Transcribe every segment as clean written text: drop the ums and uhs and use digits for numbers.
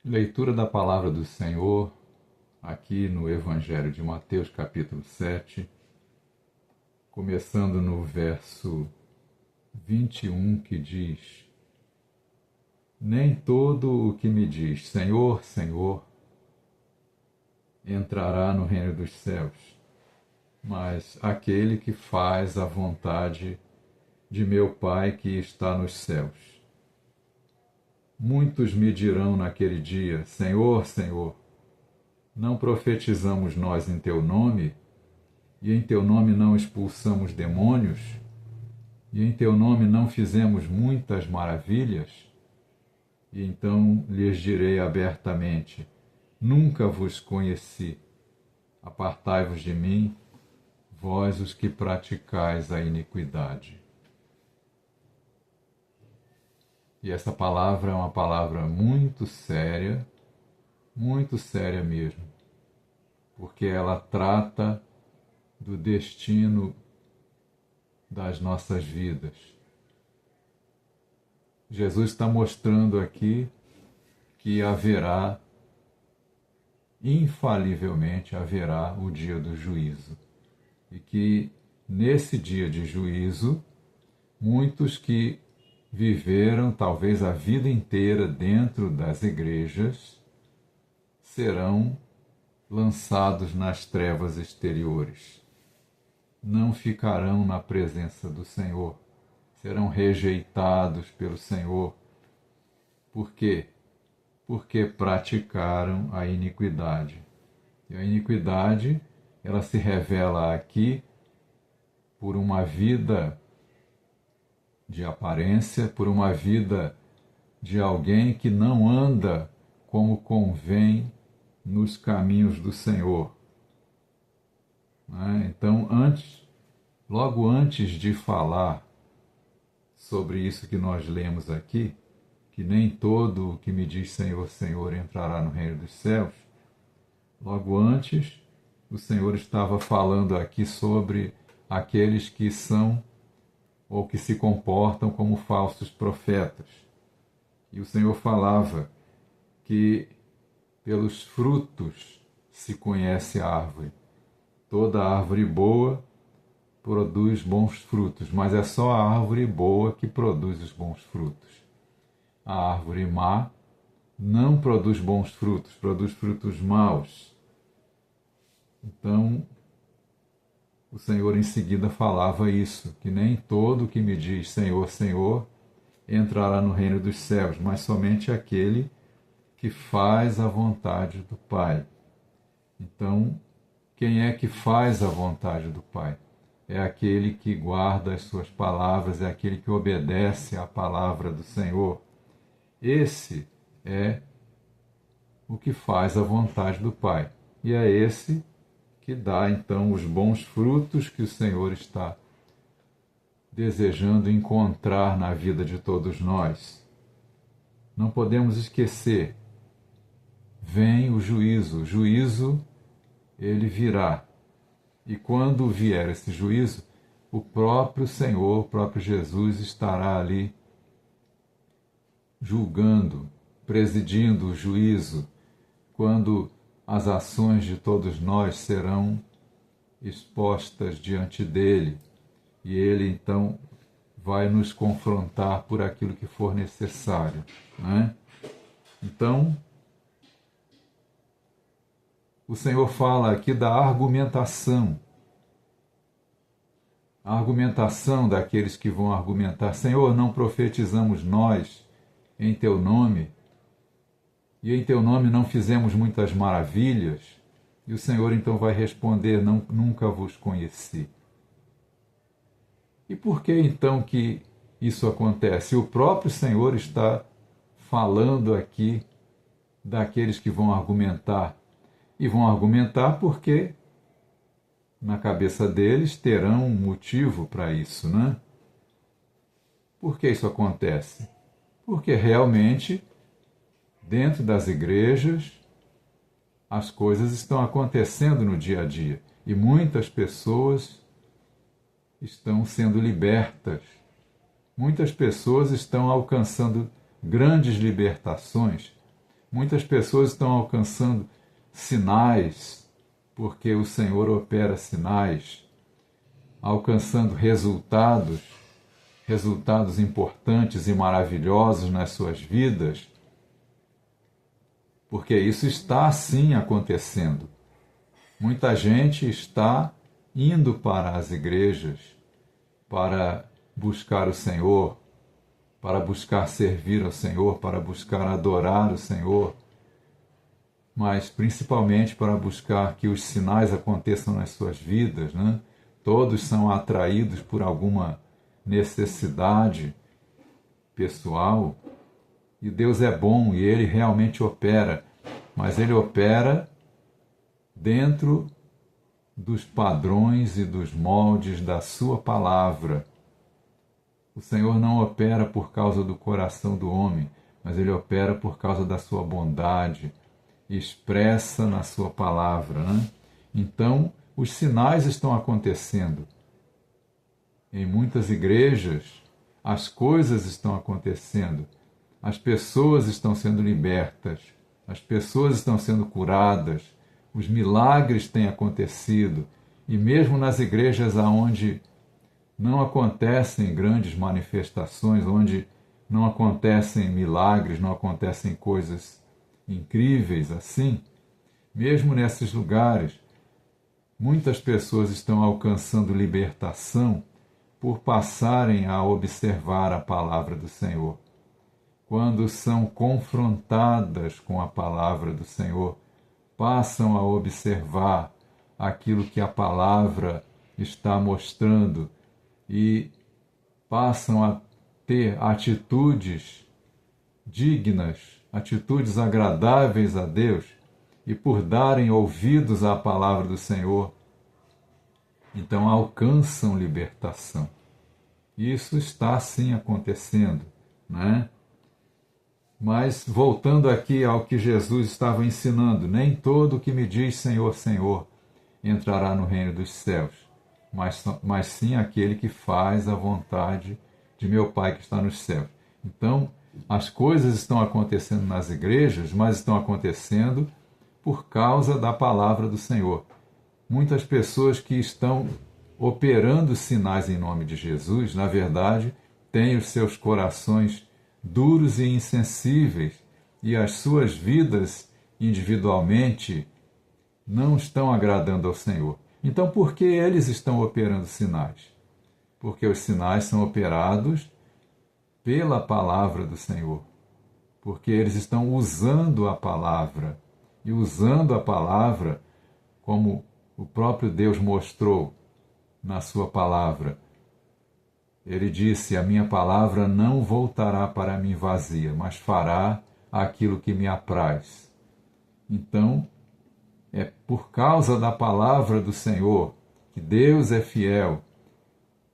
Leitura da Palavra do Senhor, aqui no Evangelho de Mateus, capítulo 7, começando no verso 21, que diz: Nem todo o que me diz Senhor, Senhor, entrará no reino dos céus, mas aquele que faz a vontade de meu Pai que está nos céus. Muitos me dirão naquele dia: Senhor, Senhor, não profetizamos nós em teu nome, e em teu nome não expulsamos demônios, e em teu nome não fizemos muitas maravilhas? E então lhes direi abertamente: Nunca vos conheci. Apartai-vos de mim, vós os que praticais a iniquidade. E essa palavra é uma palavra muito séria mesmo, porque ela trata do destino das nossas vidas. Jesus está mostrando aqui que infalivelmente haverá o dia do juízo. E que nesse dia de juízo, muitos que viveram talvez a vida inteira dentro das igrejas serão lançados nas trevas exteriores. Não ficarão na presença do Senhor, serão rejeitados pelo Senhor. Por quê? Porque praticaram a iniquidade. E a iniquidade, ela se revela aqui por uma vida de aparência, por uma vida de alguém que não anda como convém nos caminhos do Senhor. Então, logo antes de falar sobre isso que nós lemos aqui, que nem todo o que me diz Senhor, Senhor entrará no reino dos céus, logo antes o Senhor estava falando aqui sobre aqueles que são ou que se comportam como falsos profetas. E o Senhor falava que pelos frutos se conhece a árvore. Toda árvore boa produz bons frutos, mas é só a árvore boa que produz os bons frutos. A árvore má não produz bons frutos, produz frutos maus. Então, o Senhor em seguida falava isso, que nem todo que me diz Senhor, Senhor entrará no reino dos céus, mas somente aquele que faz a vontade do Pai. Então, quem é que faz a vontade do Pai? É aquele que guarda as suas palavras, é aquele que obedece à palavra do Senhor. Esse é o que faz a vontade do Pai. E é esse que dá, então, os bons frutos que o Senhor está desejando encontrar na vida de todos nós. Não podemos esquecer, vem o juízo ele virá. E quando vier esse juízo, o próprio Senhor, o próprio Jesus estará ali julgando, presidindo o juízo, quando as ações de todos nós serão expostas diante dele, e ele então vai nos confrontar por aquilo que for necessário, né? Então, o Senhor fala aqui da argumentação. A argumentação daqueles que vão argumentar: Senhor, não profetizamos nós em teu nome, e em teu nome não fizemos muitas maravilhas? E o Senhor então vai responder: nunca vos conheci. E por que então que isso acontece? O próprio Senhor está falando aqui daqueles que vão argumentar. E vão argumentar porque na cabeça deles terão um motivo para isso, né? Por que isso acontece? Porque realmente, dentro das igrejas, as coisas estão acontecendo no dia a dia. E muitas pessoas estão sendo libertas. Muitas pessoas estão alcançando grandes libertações Muitas pessoas estão alcançando sinais, porque o Senhor opera sinais, alcançando resultados importantes e maravilhosos nas suas vidas, porque isso está sim acontecendo. Muita gente está indo para as igrejas para buscar o Senhor, para buscar servir ao Senhor, para buscar adorar o Senhor, mas principalmente para buscar que os sinais aconteçam nas suas vidas, né? Todos são atraídos por alguma necessidade pessoal, e Deus é bom e Ele realmente opera, mas Ele opera dentro dos padrões e dos moldes da sua palavra. O Senhor não opera por causa do coração do homem, mas Ele opera por causa da sua bondade, expressa na sua palavra, né? Então, os sinais estão acontecendo. Em muitas igrejas, as coisas estão acontecendo. As pessoas estão sendo libertas, as pessoas estão sendo curadas, os milagres têm acontecido. E mesmo nas igrejas onde não acontecem grandes manifestações, onde não acontecem milagres, não acontecem coisas incríveis assim, mesmo nesses lugares, muitas pessoas estão alcançando libertação por passarem a observar a palavra do Senhor. Quando são confrontadas com a palavra do Senhor, passam a observar aquilo que a palavra está mostrando e passam a ter atitudes dignas, atitudes agradáveis a Deus, e por darem ouvidos à palavra do Senhor, então alcançam libertação. Isso está sim acontecendo, né? Mas voltando aqui ao que Jesus estava ensinando, nem todo o que me diz Senhor, Senhor entrará no reino dos céus, mas sim aquele que faz a vontade de meu Pai que está nos céus. Então, as coisas estão acontecendo nas igrejas, mas estão acontecendo por causa da palavra do Senhor. Muitas pessoas que estão operando sinais em nome de Jesus, na verdade, têm os seus corações duros e insensíveis, e as suas vidas individualmente não estão agradando ao Senhor. Então, por que eles estão operando sinais? Porque os sinais são operados pela palavra do Senhor. Porque eles estão usando a palavra, e usando a palavra como o próprio Deus mostrou na sua palavra. Ele disse: a minha palavra não voltará para mim vazia, mas fará aquilo que me apraz. Então, é por causa da palavra do Senhor que Deus é fiel.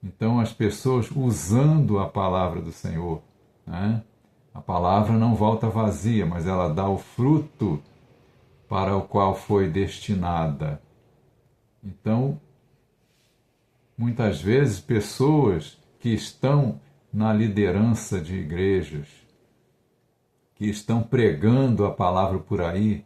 Então, as pessoas usando a palavra do Senhor, né? A palavra não volta vazia, mas ela dá o fruto para o qual foi destinada. Então, muitas vezes, pessoas que estão na liderança de igrejas, que estão pregando a palavra por aí,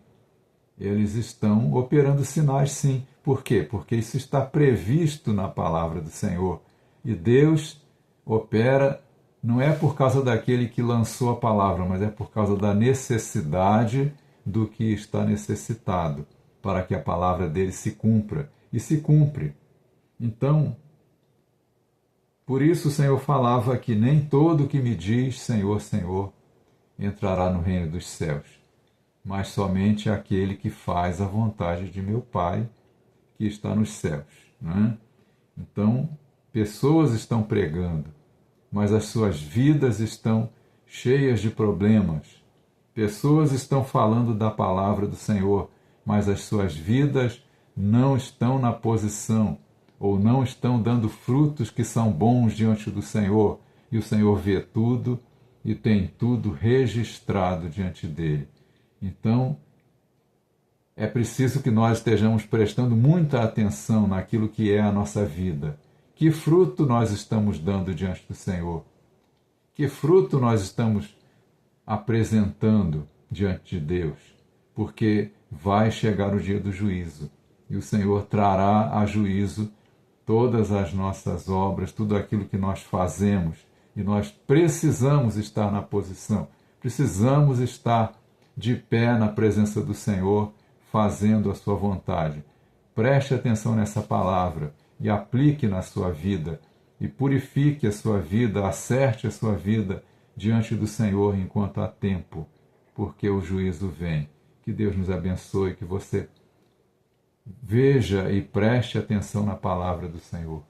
eles estão operando sinais sim. Por quê? Porque isso está previsto na palavra do Senhor. E Deus opera, não é por causa daquele que lançou a palavra, mas é por causa da necessidade do que está necessitado, para que a palavra dele se cumpra. E se cumpre. Então, por isso o Senhor falava que nem todo que me diz Senhor, Senhor entrará no reino dos céus, mas somente aquele que faz a vontade de meu Pai que está nos céus, né? Então, pessoas estão pregando, mas as suas vidas estão cheias de problemas. Pessoas estão falando da palavra do Senhor, mas as suas vidas não estão na posição, ou não estão dando frutos que são bons diante do Senhor, e o Senhor vê tudo e tem tudo registrado diante dele. Então, é preciso que nós estejamos prestando muita atenção naquilo que é a nossa vida. Que fruto nós estamos dando diante do Senhor? Que fruto nós estamos apresentando? diante de Deus, porque vai chegar o dia do juízo e o Senhor trará a juízo todas as nossas obras, tudo aquilo que nós fazemos, e nós precisamos estar na posição, precisamos estar de pé na presença do Senhor, fazendo a sua vontade. Preste atenção nessa palavra e aplique na sua vida, e purifique a sua vida, acerte a sua vida diante do Senhor enquanto há tempo, porque o juízo vem. Que Deus nos abençoe, que você veja e preste atenção na palavra do Senhor.